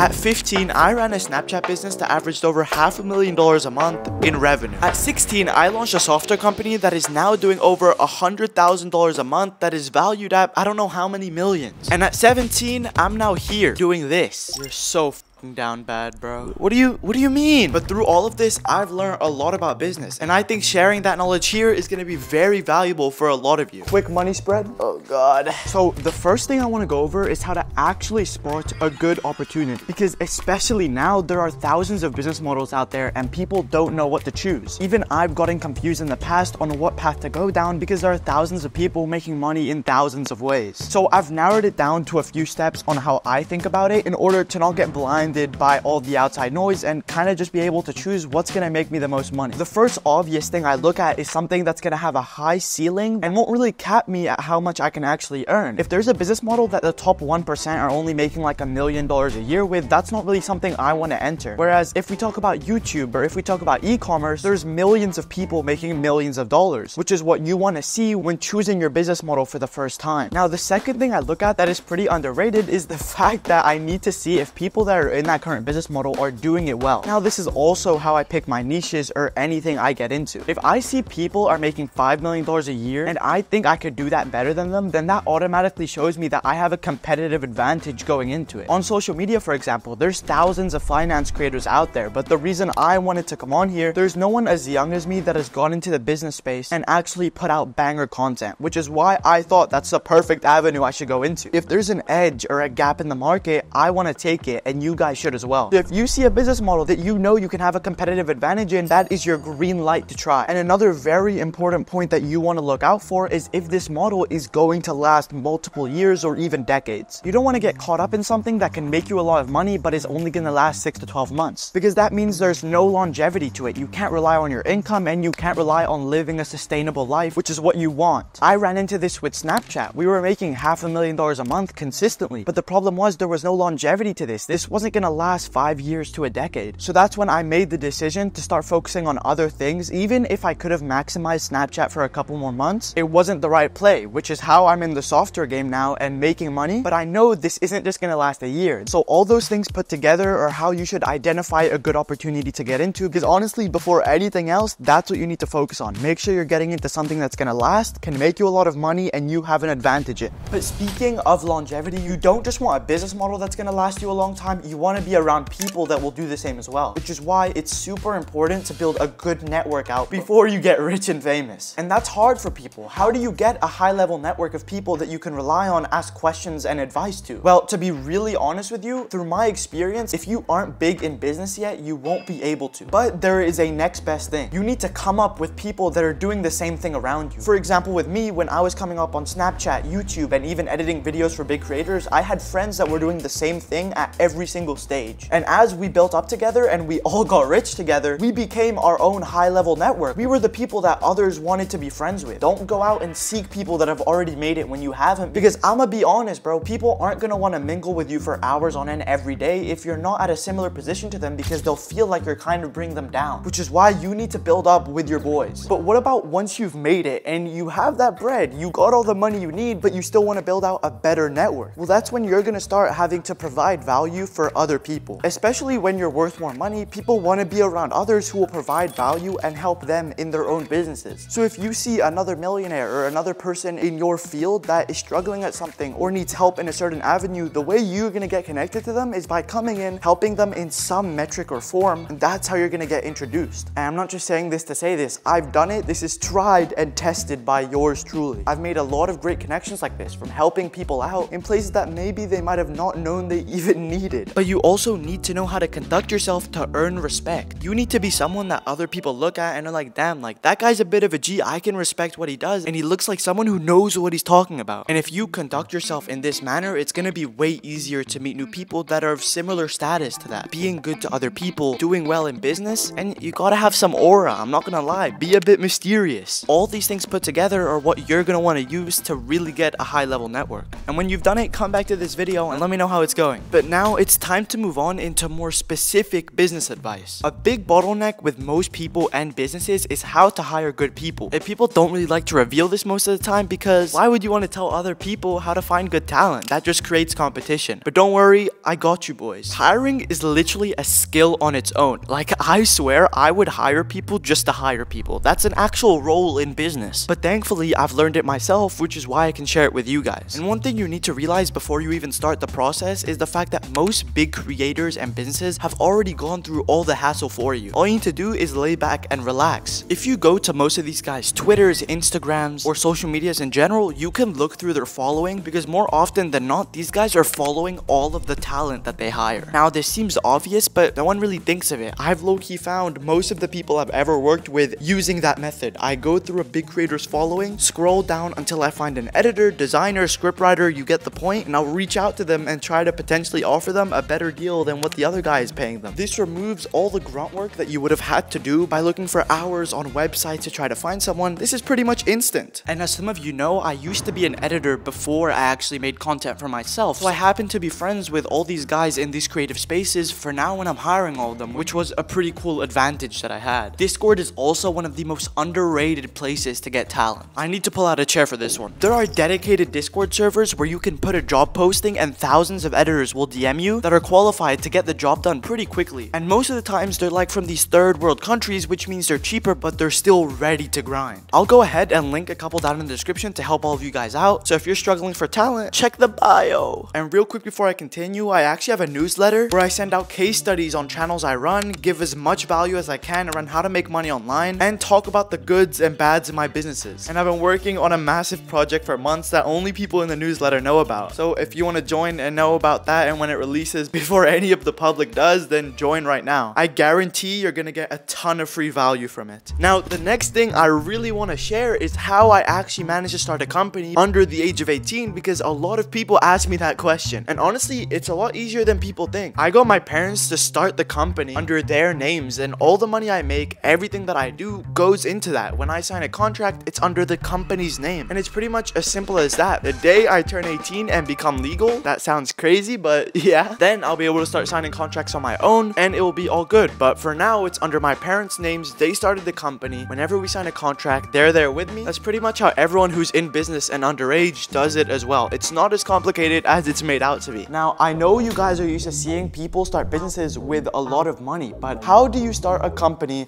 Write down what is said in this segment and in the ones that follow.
At 15, I ran a Snapchat business that averaged over $500,000 a month in revenue. At 16, I launched a software company that is now doing over $100,000 a month that is valued at I don't know how many millions. And at 17, I'm now here doing this. You're so down bad, bro. What do you mean? But through all of this, I've learned a lot about business, and I think sharing that knowledge here is going to be very valuable for a lot of you. Quick money spread. Oh god. So the first thing I want to go over is how to actually spot a good opportunity, because especially now there are thousands of business models out there and people don't know what to choose. Even I've gotten confused in the past on what path to go down because there are thousands of people making money in thousands of ways. So I've narrowed it down to a few steps on how I think about it in order to not get blinded by all the outside noise and kind of just be able to choose what's going to make me the most money. The first obvious thing I look at is something that's going to have a high ceiling and won't really cap me at how much I can actually earn. If there's a business model that the top 1% are only making like $1 million a year with, that's not really something I want to enter. Whereas if we talk about YouTube or if we talk about e-commerce, there's millions of people making millions of dollars, which is what you want to see when choosing your business model for the first time. Now, the second thing I look at that is pretty underrated is the fact that I need to see if people that are in that current business model are doing it well. Now, this is also how I pick my niches or anything I get into. If I see people are making $5 million a year and I think I could do that better than them, then that automatically shows me that I have a competitive advantage going into it. On social media, for example, there's thousands of finance creators out there, but the reason I wanted to come on here, there's no one as young as me that has gone into the business space and actually put out banger content, which is why I thought that's the perfect avenue I should go into. If there's an edge or a gap in the market, I want to take it, and you guys should as well. If you see a business model that you know you can have a competitive advantage in, that is your green light to try. And another very important point that you want to look out for is if this model is going to last multiple years or even decades. You don't want to get caught up in something that can make you a lot of money but is only going to last 6 to 12 months, because that means there's no longevity to it. You can't rely on your income and you can't rely on living a sustainable life, which is what you want. I ran into this with Snapchat. We were making $500,000 a month consistently, but the problem was there was no longevity to this. This wasn't going to last 5 years to a decade. So that's when I made the decision to start focusing on other things. Even if I could have maximized Snapchat for a couple more months, it wasn't the right play, which is how I'm in the software game now and making money. But I know this isn't just going to last a year. So all those things put together are how you should identify a good opportunity to get into, because honestly, before anything else, that's what you need to focus on. Make sure you're getting into something that's going to last, can make you a lot of money, and you have an advantage in. But speaking of longevity, you don't just want a business model that's going to last you a long time. You want to be around people that will do the same as well, which is why it's super important to build a good network out before you get rich and famous. And that's hard for people. How do you get a high-level network of people that you can rely on, ask questions and advice to? Well, to be really honest with you, through my experience, if you aren't big in business yet, you won't be able to. But there is a next best thing. You need to come up with people that are doing the same thing around you. For example, with me, when I was coming up on Snapchat, YouTube, and even editing videos for big creators, I had friends that were doing the same thing at every single stage. And as we built up together and we all got rich together, we became our own high-level network. We were the people that others wanted to be friends with. Don't go out and seek people that have already made it when you haven't, because I'ma be honest, bro, people aren't gonna want to mingle with you for hours on end every day if you're not at a similar position to them, because they'll feel like you're kind of bringing them down, which is why you need to build up with your boys. But what about once you've made it and you have that bread, you got all the money you need, but you still want to build out a better network? Well, that's when you're gonna start having to provide value for other people. Especially when you're worth more money, people want to be around others who will provide value and help them in their own businesses. So if you see another millionaire or another person in your field that is struggling at something or needs help in a certain avenue, the way you're going to get connected to them is by coming in, helping them in some metric or form, and that's how you're going to get introduced. And I'm not just saying this to say this, I've done it. This is tried and tested by yours truly. I've made a lot of great connections like this, from helping people out in places that maybe they might have not known they even needed. But you also need to know how to conduct yourself to earn respect. You need to be someone that other people look at and are like, damn, like that guy's a bit of a G, I can respect what he does, and he looks like someone who knows what he's talking about. And if you conduct yourself in this manner, it's gonna be way easier to meet new people that are of similar status to that. Being good to other people, doing well in business, and you gotta have some aura, I'm not gonna lie, be a bit mysterious. All these things put together are what you're gonna wanna use to really get a high level network. And when you've done it, come back to this video and let me know how it's going. But now it's time and to move on into more specific business advice. A big bottleneck with most people and businesses is how to hire good people. And people don't really like to reveal this most of the time because why would you want to tell other people how to find good talent? That just creates competition. But don't worry, I got you boys. Hiring is literally a skill on its own. Like, I swear I would hire people just to hire people. That's an actual role in business. But thankfully, I've learned it myself, which is why I can share it with you guys. And one thing you need to realize before you even start the process is the fact that most big creators and businesses have already gone through all the hassle for you. All you need to do is lay back and relax. If you go to most of these guys' Twitters, Instagrams, or social medias in general, you can look through their following because more often than not, these guys are following all of the talent that they hire. Now, this seems obvious, but no one really thinks of it. I've low-key found most of the people I've ever worked with using that method. I go through a big creator's following, scroll down until I find an editor, designer, scriptwriter, you get the point, and I'll reach out to them and try to potentially offer them a better deal than what the other guy is paying them. This removes all the grunt work that you would have had to do by looking for hours on websites to try to find someone. This is pretty much instant. And as some of you know, I used to be an editor before I actually made content for myself. So I happen to be friends with all these guys in these creative spaces for now when I'm hiring all of them, which was a pretty cool advantage that I had. Discord is also one of the most underrated places to get talent. I need to pull out a chair for this one. There are dedicated Discord servers where you can put a job posting and thousands of editors will DM you that are qualified to get the job done pretty quickly. And most of the times they're like from these third world countries, which means they're cheaper, but they're still ready to grind. I'll go ahead and link a couple down in the description to help all of you guys out. So if you're struggling for talent, check the bio. And real quick before I continue, I actually have a newsletter where I send out case studies on channels I run, give as much value as I can around how to make money online, and talk about the goods and bads in my businesses. And I've been working on a massive project for months that only people in the newsletter know about. So if you want to join and know about that and when it releases before any of the public does, then join right now. I guarantee you're gonna get a ton of free value from it. Now, the next thing I really want to share is how I actually managed to start a company under the age of 18, because a lot of people ask me that question. And honestly, it's a lot easier than people think. I got my parents to start the company under their names, and all the money I make, everything that I do goes into that. When I sign a contract, it's under the company's name. And it's pretty much as simple as that. The day I turn 18 and become legal, that sounds crazy, but yeah, then I'll be able to start signing contracts on my own and it will be all good. But for now, it's under my parents' names. They started the company. Whenever we sign a contract, they're there with me. That's pretty much how everyone who's in business and underage does it as well. It's not as complicated as it's made out to be. Now, I know you guys are used to seeing people start businesses with a lot of money, but how do you start a company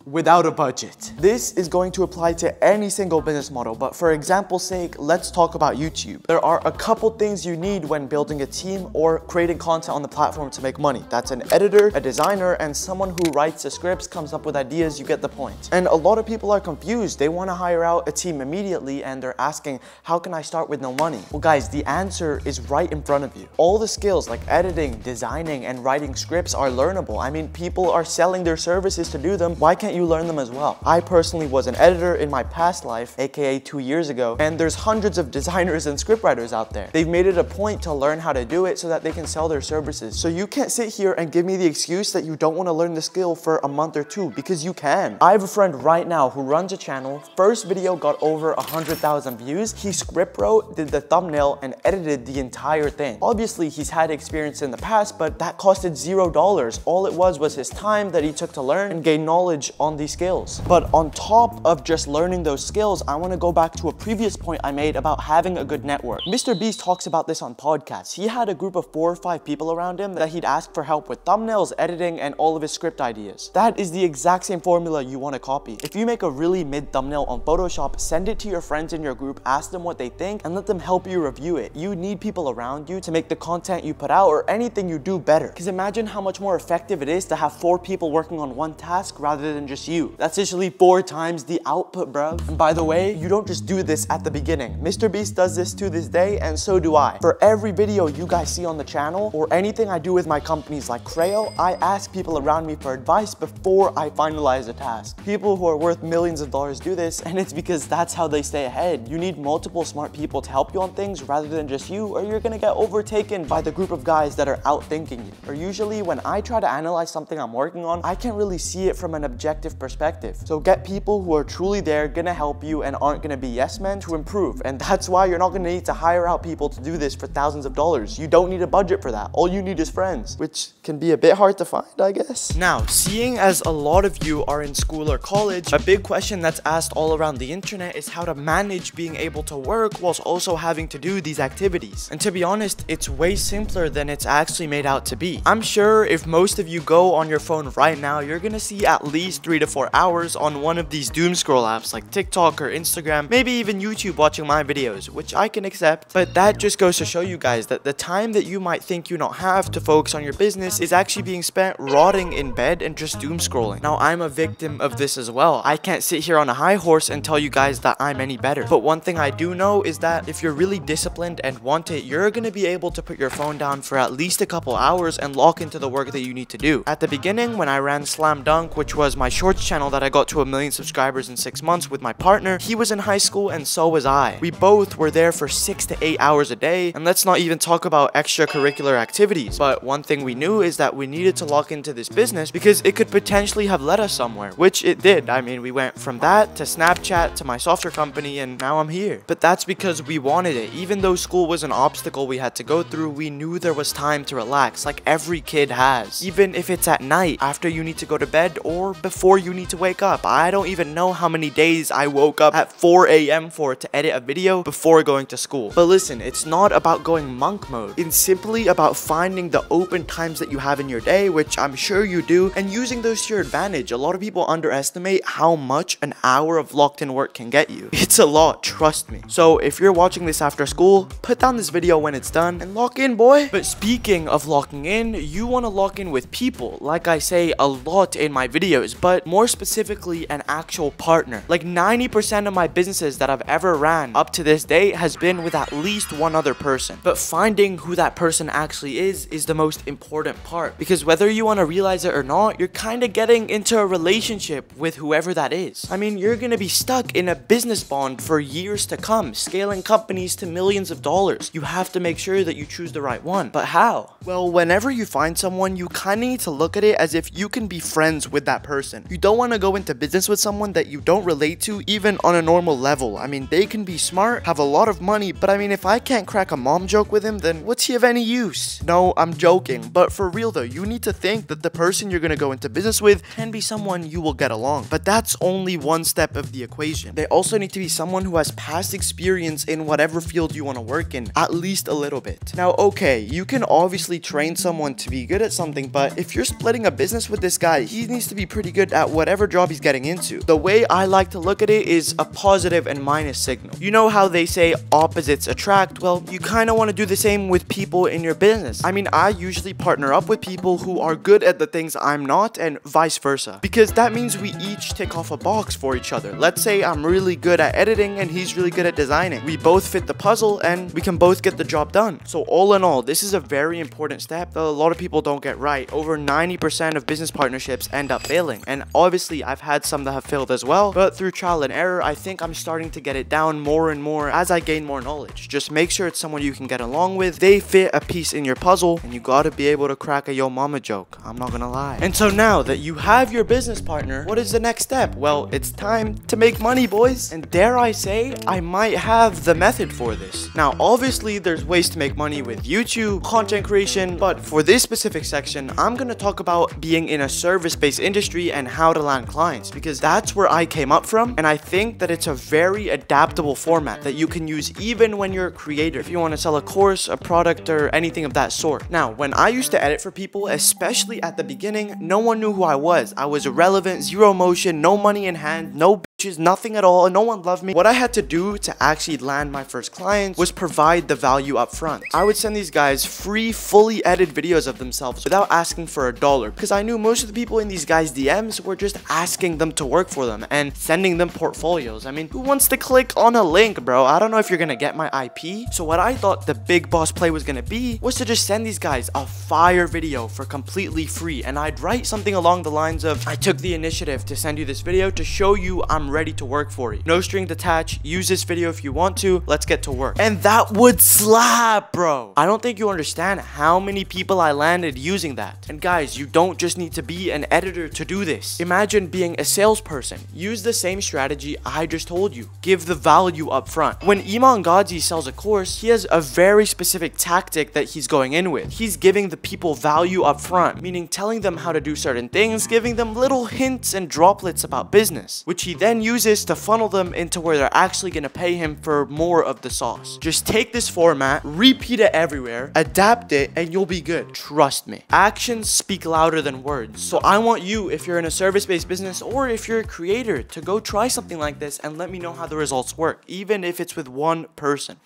without a budget? This is going to apply to any single business model, but for example's sake, let's talk about YouTube. There are a couple things you need when building a team or creating content on the platform to make money. That's an editor, a designer, and someone who writes the scripts, comes up with ideas. You get the point. And a lot of people are confused. They want to hire out a team immediately and they're asking, how can I start with no money? Well guys, the answer is right in front of you. All the skills like editing, designing, and writing scripts are learnable. I mean, people are selling their services to do them. Why can't you learn them as well? I personally was an editor in my past life, aka 2 years ago, and there's hundreds of designers and scriptwriters out there. They've made it a point to learn how to do it so that they can sell their services. So you can't sit here and give me the excuse that you don't want to learn the skill for a month or two, because you can. I have a friend right now who runs a channel. First video got over 100,000 views. He script wrote, did the thumbnail, and edited the entire thing. Obviously, he's had experience in the past, but that costed $0. All it was his time that he took to learn and gain knowledge on these skills. But on top of just learning those skills, I want to go back to a previous point I made about having a good network. Mr. Beast talks about this on podcasts. He had a group of 4 or 5 people around him that he'd ask for help with thumbnails, editing, and all of his script ideas. That is the exact same formula you want to copy. If you make a really mid thumbnail on Photoshop, send it to your friends in your group, ask them what they think, and let them help you review it. You need people around you to make the content you put out or anything you do better. Because imagine how much more effective it is to have 4 people working on one task rather than just you. That's usually 4 times the output, bro. And by the way, you don't just do this at the beginning. Mr. Beast does this to this day, and so do I. For every video you guys see on the channel, or anything I do with my companies like Creo, I ask people around me for advice before I finalize a task. People who are worth millions of dollars do this, and it's because that's how they stay ahead. You need multiple smart people to help you on things rather than just you, or you're gonna get overtaken by the group of guys that are outthinking you. Or usually when I try to analyze something I'm working on, I can't really see it from an objective objective perspective. So get people who are truly there, gonna help you, and aren't gonna be yes men to improve. And that's why you're not gonna need to hire out people to do this for thousands of dollars. You don't need a budget for that. All you need is friends, which can be a bit hard to find, I guess. Now, seeing as a lot of you are in school or college, a big question that's asked all around the internet is how to manage being able to work whilst also having to do these activities. And to be honest, it's way simpler than it's actually made out to be. I'm sure if most of you go on your phone right now, you're gonna see at least 3 to 4 hours on one of these doom scroll apps like TikTok or Instagram, maybe even YouTube watching my videos, which I can accept. But that just goes to show you guys that the time that you might think you don't have to focus on your business is actually being spent rotting in bed and just doom scrolling. Now, I'm a victim of this as well. I can't sit here on a high horse and tell you guys that I'm any better. But one thing I do know is that if you're really disciplined and want it, you're gonna be able to put your phone down for at least a couple hours and lock into the work that you need to do. At the beginning, when I ran Slam Dunk, which was my shorts channel that I got to 1 million subscribers in 6 months with my partner, he was in high school and so was I. We both were there for 6 to 8 hours a day, and let's not even talk about extracurricular activities. But one thing we knew is that we needed to lock into this business because it could potentially have led us somewhere, which it did. I mean, we went from that to Snapchat to my software company, and now I'm here. But that's because we wanted it. Even though school was an obstacle we had to go through, we knew there was time to relax, like every kid has. Even if it's at night, after you need to go to bed, or before you need to wake up. I don't even know how many days I woke up at 4 a.m. for to edit a video before going to school. But listen, it's not about going monk mode. It's simply about finding the open times that you have in your day, which I'm sure you do, and using those to your advantage. A lot of people underestimate how much an hour of locked-in work can get you. It's a lot, trust me. So if you're watching this after school, put down this video when it's done and lock in, boy. But speaking of locking in, you want to lock in with people, like I say a lot in my videos, but more specifically an actual partner. Like 90% of my businesses that I've ever ran up to this day has been with at least one other person. But finding who that person actually is the most important part, because whether you want to realize it or not, you're kind of getting into a relationship with whoever that is. I mean, you're gonna be stuck in a business bond for years to come, scaling companies to millions of dollars. You have to make sure that you choose the right one. But how? Well, whenever you find someone, you kind of need to look at it as if you can be friends with that person. You don't want to go into business with someone that you don't relate to even on a normal level. I mean, they can be smart, have a lot of money, but I mean, if I can't crack a mom joke with him, then what's he of any use? No, I'm joking, but for real though, you need to think that the person you're gonna go into business with can be someone you will get along. But that's only one step of the equation. They also need to be someone who has past experience in whatever field you want to work in, at least a little bit. Now, okay, you can obviously train someone to be good at something, but if you're splitting a business with this guy, he needs to be pretty good at whatever job he's getting into. The way I like to look at it is a positive and minus signal. You know how they say opposites attract? Well, you kind of want to do the same with people in your business. I mean, I usually partner up with people who are good at the things I'm not, and vice versa, because that means we each tick off a box for each other. Let's say I'm really good at editing and he's really good at designing. We both fit the puzzle and we can both get the job done. So all in all, this is a very important step that a lot of people don't get right. Over 90% of business partnerships end up failing, and obviously I've had some that have failed as well, but through trial and error, I think I'm starting to get it down more and more as I gain more knowledge. Just make sure it's someone you can get along with, they fit a piece in your puzzle, and you gotta be able to crack a yo mama joke. I'm not gonna lie. And so now that you have your business partner, what is the next step? Well, it's time to make money, boys. And dare I say, I might have the method for this. Now, obviously, there's ways to make money with YouTube, content creation, but for this specific section, I'm gonna talk about being in a service-based industry and how to land clients, because that's where I came up from, and I think that it's a very adaptable format that you can use even when you're a creator, if you want to sell a course, a product, or anything of that sort. Now, when I used to edit for people, especially at the beginning, no one knew who I was. I was irrelevant, zero motion, no money in hand, no bitches, nothing at all, and no one loved me. What I had to do to actually land my first clients was provide the value up front. I would send these guys free, fully edited videos of themselves without asking for $1, because I knew most of the people in these guys' DMs were just asking them to work for them and sending them portfolios. I mean, who wants to click on a link, bro? I don't know if you're gonna get my IP. So what I thought the big boss play was gonna be was to just send these guys a fire video for completely free, and I'd write something along the lines of, I took the initiative to send you this video to show you I'm ready to work for you. No strings attached. Use this video if you want to. Let's get to work. And that would slap, bro. I don't think you understand how many people I landed using that. And guys, you don't just need to be an editor to do this. Imagine being a salesperson. Use the same strategy I just told you. Give the value up front. When Iman Gadzhi sells a course, he has a very specific tactic that he's going in with. He's giving the people value up front, meaning telling them how to do certain things, giving them little hints and droplets about business, which he then uses to funnel them into where they're actually going to pay him for more of the sauce. Just take this format, repeat it everywhere, adapt it, and you'll be good. Trust me. Actions speak louder than words. So I want you, if you're in a service-based business or if you're a creator, to go try something like this and let me know how the results work, even if it's with one person.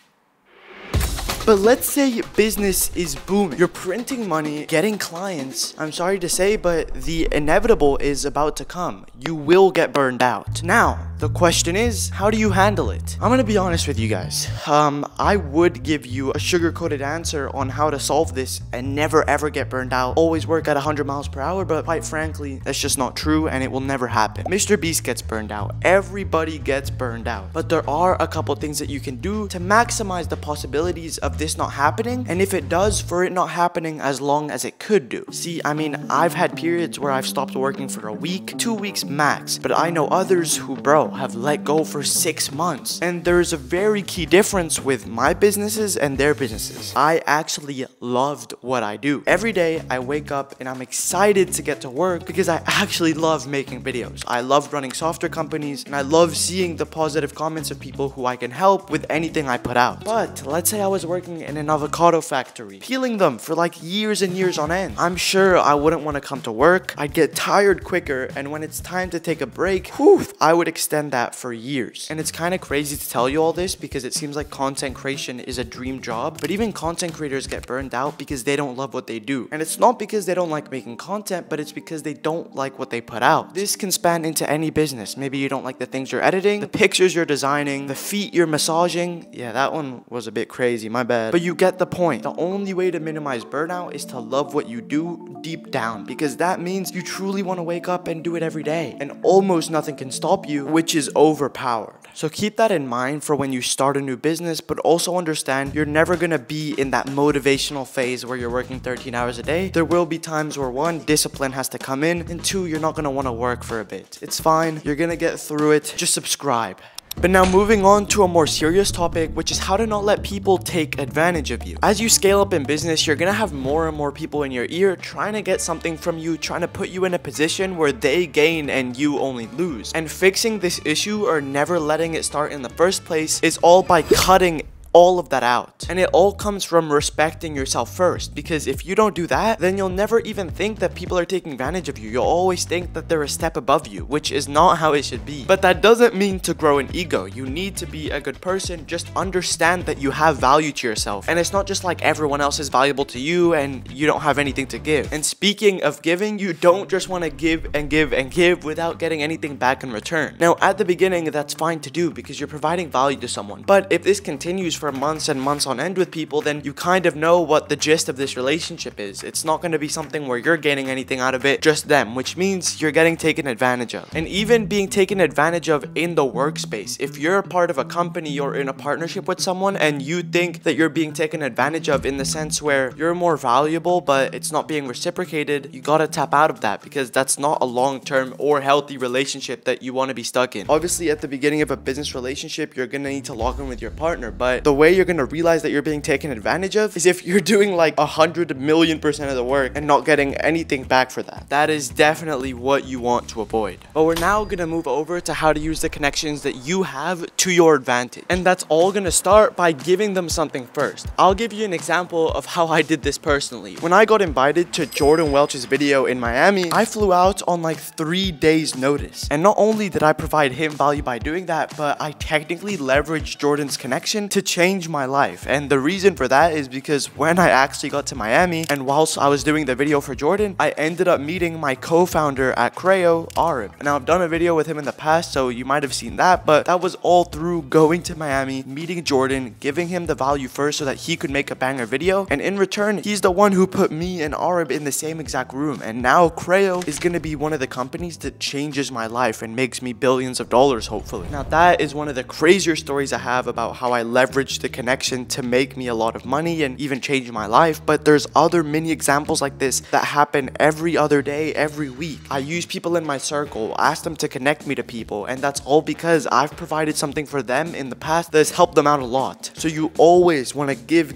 But let's say business is booming. You're printing money, getting clients. I'm sorry to say, but the inevitable is about to come. You will get burned out. Now, the question is, how do you handle it? I'm gonna be honest with you guys. I would give you a sugar-coated answer on how to solve this and never ever get burned out. Always work at 100 miles per hour, but quite frankly, that's just not true and it will never happen. Mr. Beast gets burned out. Everybody gets burned out. But there are a couple things that you can do to maximize the possibilities of this not happening, and if it does, for it not happening as long as it could do. See, I mean, I've had periods where I've stopped working for a week, 2 weeks max, but I know others who, bro, have let go for 6 months. And there's a very key difference with my businesses and their businesses. I actually loved what I do. Every day I wake up and I'm excited to get to work because I actually love making videos. I love running software companies and I love seeing the positive comments of people who I can help with anything I put out. But let's say I was working in an avocado factory, peeling them for like years and years on end. I'm sure I wouldn't want to come to work. I'd get tired quicker, and when it's time to take a break, I would extend that for years. And it's kind of crazy to tell you all this because it seems like content creation is a dream job, but even content creators get burned out because they don't love what they do. And it's not because they don't like making content, but it's because they don't like what they put out. This can span into any business. Maybe you don't like the things you're editing, the pictures you're designing, the feet you're massaging. Yeah, that one was a bit crazy, my bad. But you get the point. The only way to minimize burnout is to love what you do deep down, because that means you truly want to wake up and do it every day, and almost nothing can stop you, which is overpowered. So keep that in mind for when you start a new business, but also understand you're never going to be in that motivational phase where you're working 13 hours a day. There will be times where 1, discipline has to come in, and 2, you're not going to want to work for a bit. It's fine. You're going to get through it. Just subscribe. But now moving on to a more serious topic, which is how to not let people take advantage of you. As you scale up in business, you're gonna have more and more people in your ear trying to get something from you, trying to put you in a position where they gain and you only lose. And fixing this issue, or never letting it start in the first place, is all by cutting all of that out. And it all comes from respecting yourself first, because if you don't do that, then you'll never even think that people are taking advantage of you. You'll always think that they're a step above you, which is not how it should be. But that doesn't mean to grow an ego. You need to be a good person. Just understand that you have value to yourself, and it's not just like everyone else is valuable to you and you don't have anything to give. And speaking of giving, you don't just want to give and give and give without getting anything back in return. Now at the beginning, that's fine to do because you're providing value to someone, but if this continues for months and months on end with people, then you kind of know what the gist of this relationship is. It's not going to be something where you're gaining anything out of it, just them, which means you're getting taken advantage of. And even being taken advantage of in the workspace, if you're a part of a company or in a partnership with someone and you think that you're being taken advantage of in the sense where you're more valuable but it's not being reciprocated, you gotta tap out of that, because that's not a long-term or healthy relationship that you want to be stuck in. Obviously at the beginning of a business relationship, you're gonna need to log in with your partner, but the way you're gonna realize that you're being taken advantage of is if you're doing like 100,000,000% of the work and not getting anything back for that. That is definitely what you want to avoid. But we're now gonna move over to how to use the connections that you have to your advantage, and that's all gonna start by giving them something first. I'll give you an example of how I did this personally. When I got invited to Jordan Welch's video in Miami, I flew out on like 3 days notice, and not only did I provide him value by doing that, but I technically leveraged Jordan's connection to changed my life. And the reason for that is because when I actually got to Miami and whilst I was doing the video for Jordan, I ended up meeting my co-founder at Creo, Arib. Now I've done a video with him in the past, so you might have seen that, but that was all through going to Miami, meeting Jordan, giving him the value first so that he could make a banger video. And in return, he's the one who put me and Arib in the same exact room. And now Creo is going to be one of the companies that changes my life and makes me billions of dollars, hopefully. Now that is one of the crazier stories I have about how I leveraged the connection to make me a lot of money and even change my life. But there's other mini examples like this that happen every other day, every week. I use people in my circle, ask them to connect me to people, and that's all because I've provided something for them in the past that's helped them out a lot. So you always want to give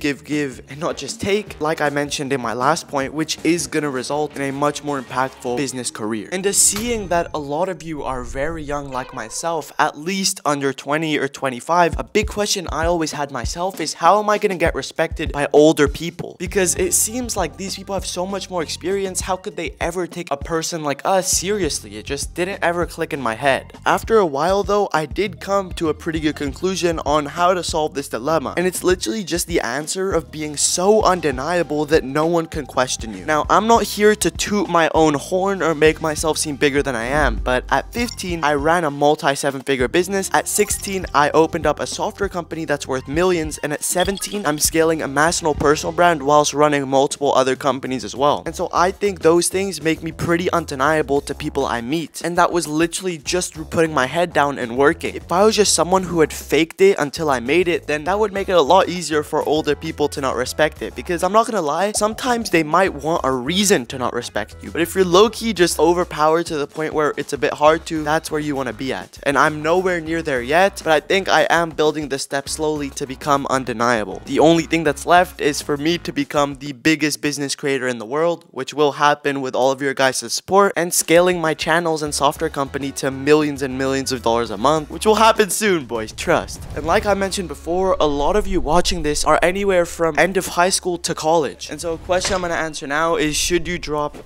and not just take, like I mentioned in my last point, which is going to result in a much more impactful business career. And just seeing that a lot of you are very young like myself, at least under 20 or 25, a big question I always had myself is how am I going to get respected by older people? Because it seems like these people have so much more experience. How could they ever take a person like us seriously? It just didn't ever click in my head. After a while though, I did come to a pretty good conclusion on how to solve this dilemma. And it's literally just the answer of being so undeniable that no one can question you. Now, I'm not here to toot my own horn or make myself seem bigger than I am, but at 15, I ran a multi-7-figure business. At 16, I opened up a software company that's worth millions. And at 17, I'm scaling a massive personal brand whilst running multiple other companies as well. And so I think those things make me pretty undeniable to people I meet. And that was literally just through putting my head down and working. If I was just someone who had faked it until I made it, then that would make it a lot easier for older people to not respect it. Because I'm not gonna lie, sometimes they might want a reason to not respect you. But if you're low-key just overpowered to the point where it's a bit hard to, that's where you want to be at. And I'm nowhere near there yet, but I think I am building the steps slowly to become undeniable. The only thing that's left is for me to become the biggest business creator in the world, which will happen with all of your guys' support, and scaling my channels and software company to millions and millions of dollars a month, which will happen soon, boys, trust. And like I mentioned before, a lot of you watching this are anywhere from end of high school to college. And so a question I'm going to answer now is, should you drop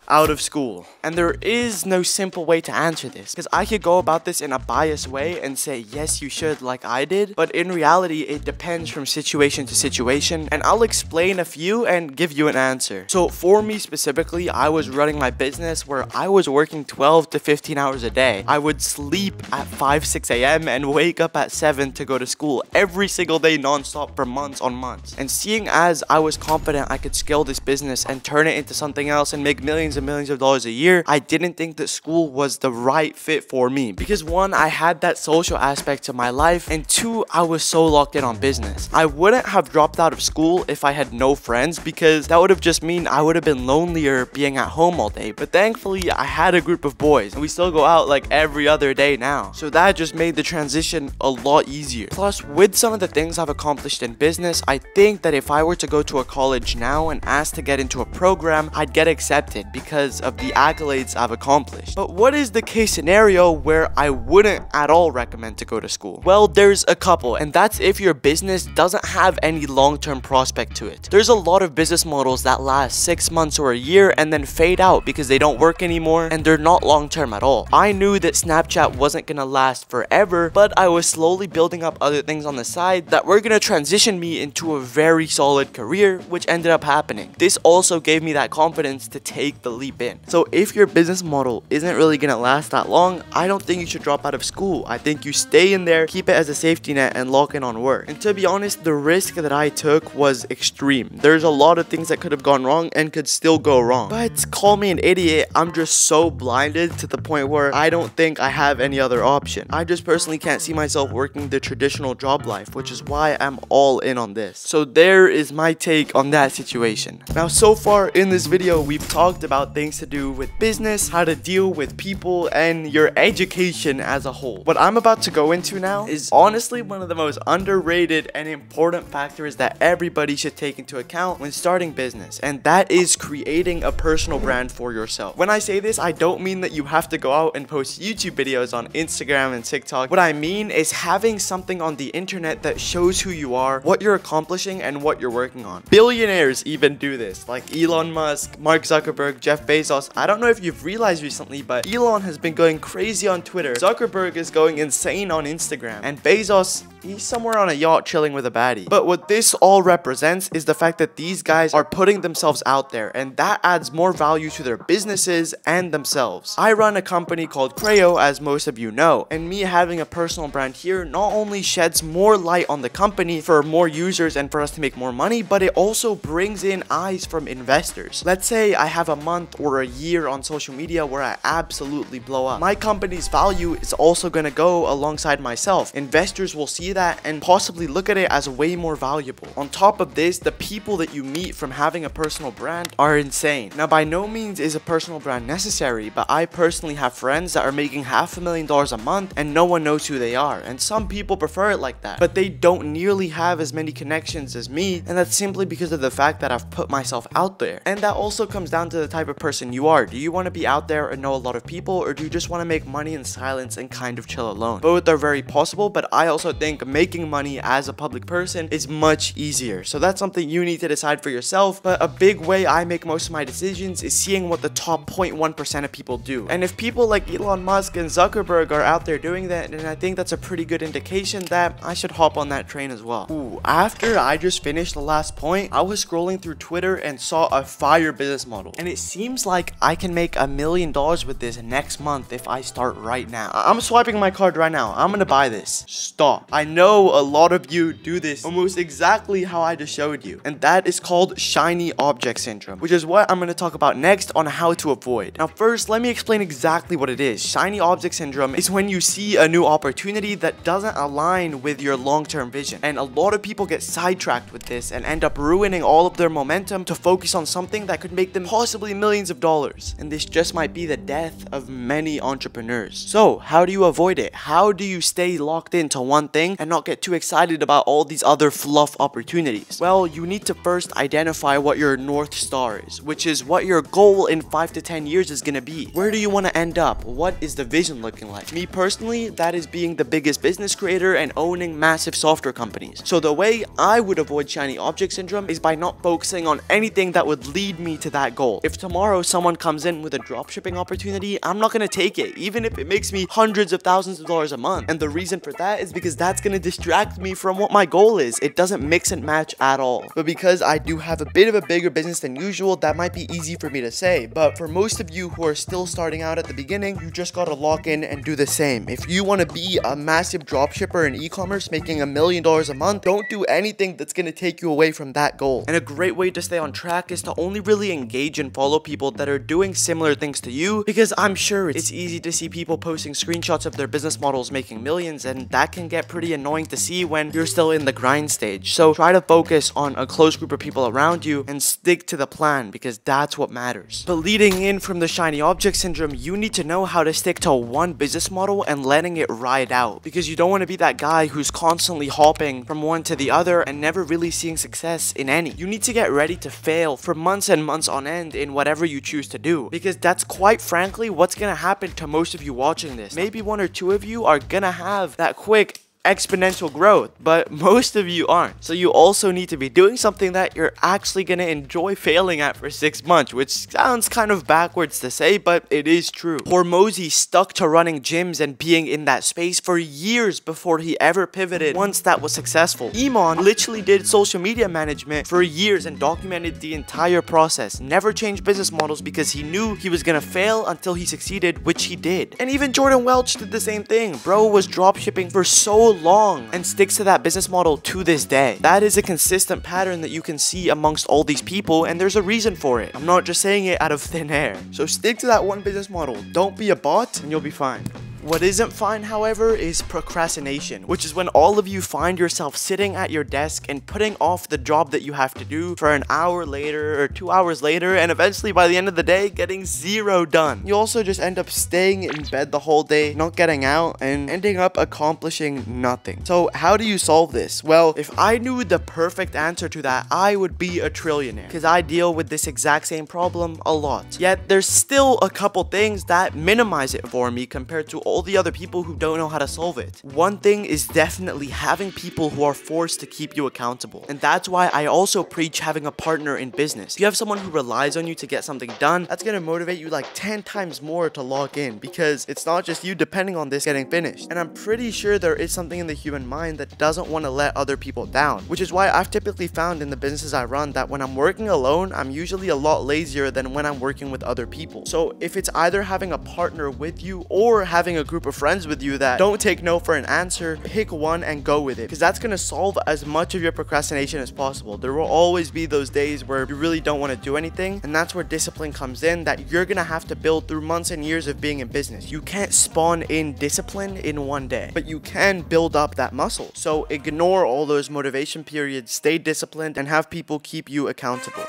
out of school? And there is no simple way to answer this, because I could go about this in a biased way and say yes you should, like I did, but in reality it depends from situation to situation, and I'll explain a few and give you an answer. So for me specifically, I was running my business where I was working 12 to 15 hours a day. I would sleep at 5-6 a.m. and wake up at 7 to go to school every single day non-stop for months on months. And seeing as I was confident I could scale this business and turn it into something else and make millions and millions of dollars a year, I didn't think that school was the right fit for me. Because one, I had that social aspect to my life, and two, I was so locked in on business. I wouldn't have dropped out of school if I had no friends, because that would have just mean I would have been lonelier being at home all day. But thankfully, I had a group of boys, and we still go out like every other day now. So that just made the transition a lot easier. Plus, with some of the things I've accomplished in business, I think that if I were to go to a college now and ask to get into a program, I'd get accepted because of the accolades I've accomplished. But what is the case scenario where I wouldn't at all recommend to go to school? Well, there's a couple, and that's if your business doesn't have any long-term prospect to it. There's a lot of business models that last 6 months or a year and then fade out because they don't work anymore and they're not long-term at all. I knew that Snapchat wasn't gonna last forever, but I was slowly building up other things on the side that were gonna transition me into a very solid career, which ended up happening. This also gave me that confidence to take the leap in. So if your business model isn't really gonna last that long, I don't think you should drop out of school. I think you stay in there, keep it as a safety net, and lock in on work. And to be honest, the risk that I took was extreme. There's a lot of things that could have gone wrong and could still go wrong. But call me an idiot, I'm just so blinded to the point where I don't think I have any other option. I just personally can't see myself working the traditional job life, which is why I'm all in on this. So there is my take on that situation. Now, so far in this video, we've talked about things to do with business, how to deal with people, and your education as a whole. What I'm about to go into now is honestly one of the most underrated and important factors that everybody should take into account when starting business, and that is creating a personal brand for yourself. When I say this, I don't mean that you have to go out and post YouTube videos on Instagram and TikTok. What I mean is having something on the internet that shows who you are, what you're accomplishing, and what you're working on. Billionaires even do this, like Elon Musk, Mark Zuckerberg, Jeff Jeff Bezos. I don't know if you've realized recently, but Elon has been going crazy on Twitter. Zuckerberg is going insane on Instagram. And Bezos, he's somewhere on a yacht chilling with a baddie. But what this all represents is the fact that these guys are putting themselves out there, and that adds more value to their businesses and themselves. I run a company called Creo, as most of you know, and me having a personal brand here not only sheds more light on the company for more users and for us to make more money, but it also brings in eyes from investors. Let's say I have a month or a year on social media where I absolutely blow up. My company's value is also going to go alongside myself. Investors will see that and possibly look at it as way more valuable. On top of this, the people that you meet from having a personal brand are insane. Now, by no means is a personal brand necessary, but I personally have friends that are making $500,000 a month and no one knows who they are, and some people prefer it like that, but they don't nearly have as many connections as me, and that's simply because of the fact that I've put myself out there. And that also comes down to the type of person you are. Do you want to be out there and know a lot of people, or do you just want to make money in silence and kind of chill alone? Both are very possible, but I also think making money as a public person is much easier. So that's something you need to decide for yourself. But a big way I make most of my decisions is seeing what the top 0.1% of people do. And if people like Elon Musk and Zuckerberg are out there doing that, then I think that's a pretty good indication that I should hop on that train as well. Ooh, after I just finished the last point, I was scrolling through Twitter and saw a fire business model. And it seems like I can make $1 million with this next month if I start right now. I'm swiping my card right now. I'm gonna buy this. Stop. I know a lot of you do this almost exactly how I just showed you, and that is called shiny object syndrome, which is what I'm going to talk about next on how to avoid. Now first, let me explain exactly what it is. Shiny object syndrome is when you see a new opportunity that doesn't align with your long-term vision, and a lot of people get sidetracked with this and end up ruining all of their momentum to focus on something that could make them possibly millions of dollars, and this just might be the death of many entrepreneurs. So how do you avoid it? How do you stay locked into one thing and not get too excited about all these other fluff opportunities? Well, you need to first identify what your North Star is, which is what your goal in 5 to 10 years is going to be. Where do you want to end up? What is the vision looking like? Me personally, that is being the biggest business creator and owning massive software companies. So the way I would avoid shiny object syndrome is by not focusing on anything that would lead me to that goal. If tomorrow someone comes in with a dropshipping opportunity, I'm not going to take it, even if it makes me hundreds of thousands of dollars a month. And the reason for that is because that's going to distract me from what my goal is. It doesn't mix and match at all. But because I do have a bit of a bigger business than usual, that might be easy for me to say. But for most of you who are still starting out at the beginning, you just gotta lock in and do the same. If you want to be a massive dropshipper in e-commerce making $1 million a month, don't do anything that's going to take you away from that goal. And a great way to stay on track is to only really engage and follow people that are doing similar things to you, because I'm sure it's easy to see people posting screenshots of their business models making millions, and that can get pretty annoying to see when you're still in the grind stage. So try to focus on a close group of people around you and stick to the plan, because that's what matters. But leading in from the shiny object syndrome, you need to know how to stick to one business model and letting it ride out, because you don't want to be that guy who's constantly hopping from one to the other and never really seeing success in any. You need to get ready to fail for months and months on end in whatever you choose to do, because that's quite frankly what's gonna happen to most of you watching this. Maybe one or two of you are gonna have that quick exponential growth, but most of you aren't. So you also need to be doing something that you're actually gonna enjoy failing at for 6 months, which sounds kind of backwards to say, but it is true. Hormozy stuck to running gyms and being in that space for years before he ever pivoted once that was successful. Iman literally did social media management for years and documented the entire process, never changed business models because he knew he was gonna fail until he succeeded, which he did. And even Jordan Welch did the same thing. Bro was dropshipping for so long and sticks to that business model to this day. That is a consistent pattern that you can see amongst all these people, and there's a reason for it. I'm not just saying it out of thin air. So stick to that one business model. Don't be a bot and you'll be fine. What isn't fine, however, is procrastination, which is when all of you find yourself sitting at your desk and putting off the job that you have to do for an hour later or 2 hours later, and eventually by the end of the day, getting zero done. You also just end up staying in bed the whole day, not getting out, and ending up accomplishing nothing. So how do you solve this? Well, if I knew the perfect answer to that, I would be a trillionaire, because I deal with this exact same problem a lot. Yet there's still a couple things that minimize it for me compared to all the other people who don't know how to solve it. One thing is definitely having people who are forced to keep you accountable. And that's why I also preach having a partner in business. If you have someone who relies on you to get something done, that's gonna motivate you like 10 times more to log in, because it's not just you depending on this getting finished. And I'm pretty sure there is something in the human mind that doesn't want to let other people down, which is why I've typically found in the businesses I run that when I'm working alone, I'm usually a lot lazier than when I'm working with other people. So if it's either having a partner with you or having a group of friends with you that don't take no for an answer, pick one and go with it, because that's gonna solve as much of your procrastination as possible. There will always be those days where you really don't want to do anything, and that's where discipline comes in, that you're gonna have to build through months and years of being in business. You can't spawn in discipline in one day, but you can build up that muscle. So ignore all those motivation periods, stay disciplined, and have people keep you accountable.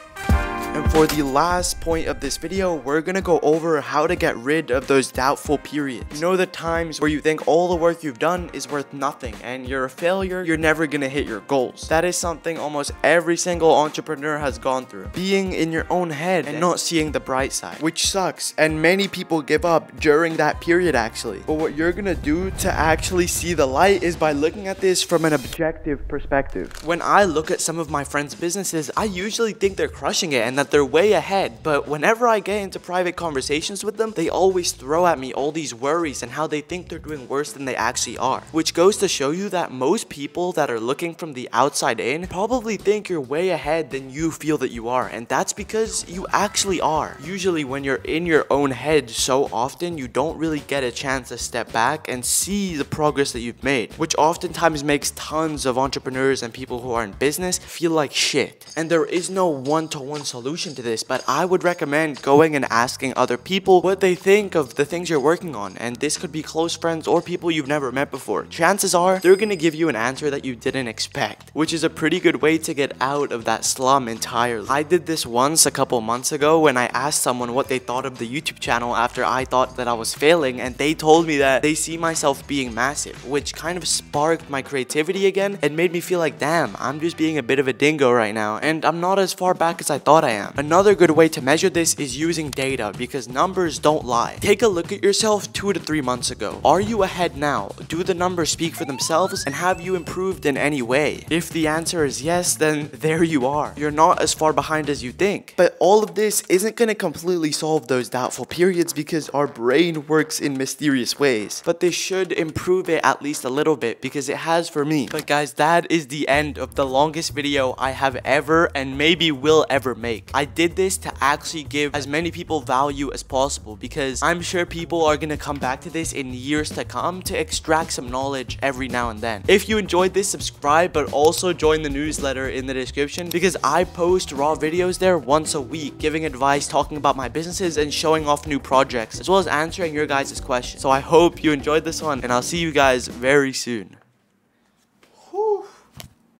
And for the last point of this video, we're gonna go over how to get rid of those doubtful periods. You know, the times where you think all the work you've done is worth nothing and you're a failure, you're never gonna hit your goals. That is something almost every single entrepreneur has gone through. Being in your own head and not seeing the bright side, which sucks. And many people give up during that period actually. But what you're gonna do to actually see the light is by looking at this from an objective perspective. When I look at some of my friends' businesses, I usually think they're crushing it and that they're way ahead, but whenever I get into private conversations with them, they always throw at me all these worries and how they think they're doing worse than they actually are, which goes to show you that most people that are looking from the outside in probably think you're way ahead than you feel that you are, and that's because you actually are. Usually when you're in your own head so often, you don't really get a chance to step back and see the progress that you've made, which oftentimes makes tons of entrepreneurs and people who are in business feel like shit. And there is no one-to-one solution to this, but I would recommend going and asking other people what they think of the things you're working on, and this could be close friends or people you've never met before. Chances are they're gonna give you an answer that you didn't expect, which is a pretty good way to get out of that slum entirely. I did this once a couple months ago when I asked someone what they thought of the YouTube channel after I thought that I was failing, and they told me that they see myself being massive, which kind of sparked my creativity again and made me feel like, damn, I'm just being a bit of a dingo right now and I'm not as far back as I thought I am. Another good way to measure this is using data, because numbers don't lie. Take a look at yourself 2 to 3 months ago. Are you ahead now? Do the numbers speak for themselves, and have you improved in any way? If the answer is yes, then there you are. You're not as far behind as you think. But all of this isn't going to completely solve those doubtful periods, because our brain works in mysterious ways. But this should improve it at least a little bit, because it has for me. But guys, that is the end of the longest video I have ever and maybe will ever make. I did this to actually give as many people value as possible, because I'm sure people are gonna come back to this in years to come to extract some knowledge every now and then. If you enjoyed this, subscribe, but also join the newsletter in the description, because I post raw videos there once a week, giving advice, talking about my businesses, and showing off new projects, as well as answering your guys' questions. So I hope you enjoyed this one, and I'll see you guys very soon.